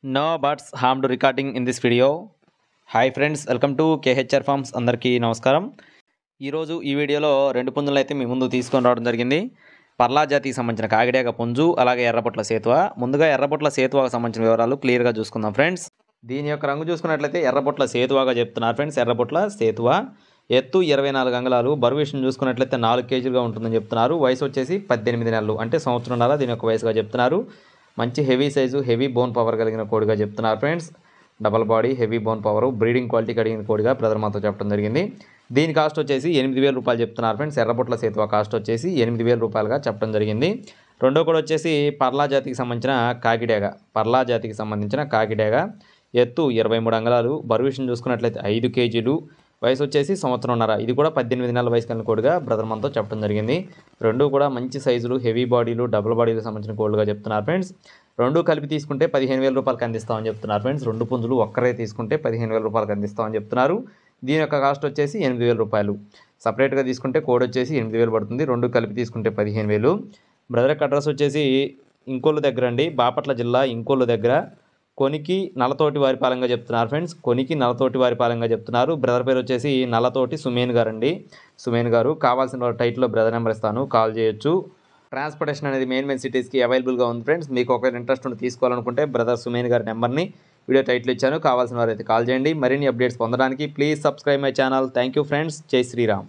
No buts harmed recording in this video. Hi friends, welcome to KHR forms. అందరికీ నమస్కారం. ఈరోజు ఈ వీడియోలో రెండు పుంజులు అయితే మీ ముందు తీసుకొని రావడం జరిగింది. పర్లా జాతికి సంబంధించిన కాకిడేగ పుంజు, అలాగే ఎర్రపొట్ల సేతువ. ముందుగా ఎర్రపొట్ల సేతువకు సంబంధించిన వివరాలు క్లియర్గా చూసుకుందాం ఫ్రెండ్స్. దీని యొక్క రంగు చూసుకున్నట్లయితే ఎర్రపొట్ల సేతువగా చెప్తున్నారు ఫ్రెండ్స్. ఎర్రపొట్ల సేతువ ఎత్తు 24 అంగుళాలు, బరువు విషయం చూసుకున్నట్లయితే 4 కేజీలుగా ఉంటుందని చెప్తున్నారు. వయసు వచ్చేసి 18 నెలలు, అంటే సంవత్సరంన్నర దీని యొక్క వయసుగా చెప్తున్నారు. మంచి heavy size, heavy bone power కలిగిన కోడిగా చెప్తున్నారు friends. Double body, heavy bone power, breeding quality కలిగిన కోడిగా బ్రదర్ మాతో చెప్పడం జరిగింది. దీని కాస్ట్ వచ్చేసి 8,000 రూపాయలు చెప్తున్నారు ఫ్రెండ్స్. ఎర్రపొట్ల సేతువ కాస్ట్ వచ్చేసి 8,000 రూపాయలుగా చెప్పడం జరిగింది. రెండో కోడి వచ్చేసి పర్లా జాతికి సంబంధించిన కాకిడేగ. పర్లా జాతికి సంబంధించిన కాకిడేగ ఎత్తు 23 అంగుళాలు, బరువు విషయం చూసుకున్నట్లయితే 5 కేజీలు, వయసు వచ్చేసి సంవత్సరంన్నర. ఇది కూడా 18 నెలల వయసు కలిగిన కోడిగా బ్రదర్ మనతో చెప్పడం జరిగింది. రెండు కూడా మంచి సైజులు, హెవీ బాడీలు, డబుల్ బాడీలకు సంబంధించిన కోళ్ళుగా చెప్తున్నారు ఫ్రెండ్స్. రెండు కలిపి తీసుకుంటే 15,000 రూపాయలకి అందిస్తామని చెప్తున్నారు ఫ్రెండ్స్. రెండు పుంజులు ఒక్కరే తీసుకుంటే 15,000 రూపాయలకి అందిస్తామని చెప్తున్నారు. దీని యొక్క కాస్ట్ వచ్చేసి 8,000 రూపాయలు. సపరేట్గా తీసుకుంటే కోడి వచ్చేసి 8,000 పడుతుంది. రెండు కలిపి తీసుకుంటే 15,000. బ్రదర్ యొక్క అడ్రస్ వచ్చేసి ఇంకోళ్ళు దగ్గర అండి, బాపట్ల జిల్లా ఇంకోళ్ళు దగ్గర, కొనికి నల్లతోటి వారిపాలెంగా చెప్తున్నారు ఫ్రెండ్స్. కొనికి నల్లతోటి వారిపాలెంగా చెప్తున్నారు. బ్రదర్ పేరు వచ్చేసి నల్లతోటి సుమేన్ గారు అండి. సుమేన్ గారు. కావాల్సిన టైటిల్లో బ్రదర్ నెంబర్ ఇస్తాను, కాల్ చేయొచ్చు. ట్రాన్స్పోర్టేషన్ అనేది మెయిన్ సిటీస్కి అవైలబుల్గా ఉంది ఫ్రెండ్స్. మీకు ఒకవేళ ఇంట్రెస్ట్ ఉండి తీసుకోవాలనుకుంటే బ్రదర్ సుమేన్ గారి నెంబర్ని వీడియో టైటిల్ ఇచ్చాను, కావాల్సిన వారైతే కాల్ చేయండి. మరిన్ని అప్డేట్స్ పొందడానికి please subscribe my channel. Thank you friends. జై శ్రీరామ్.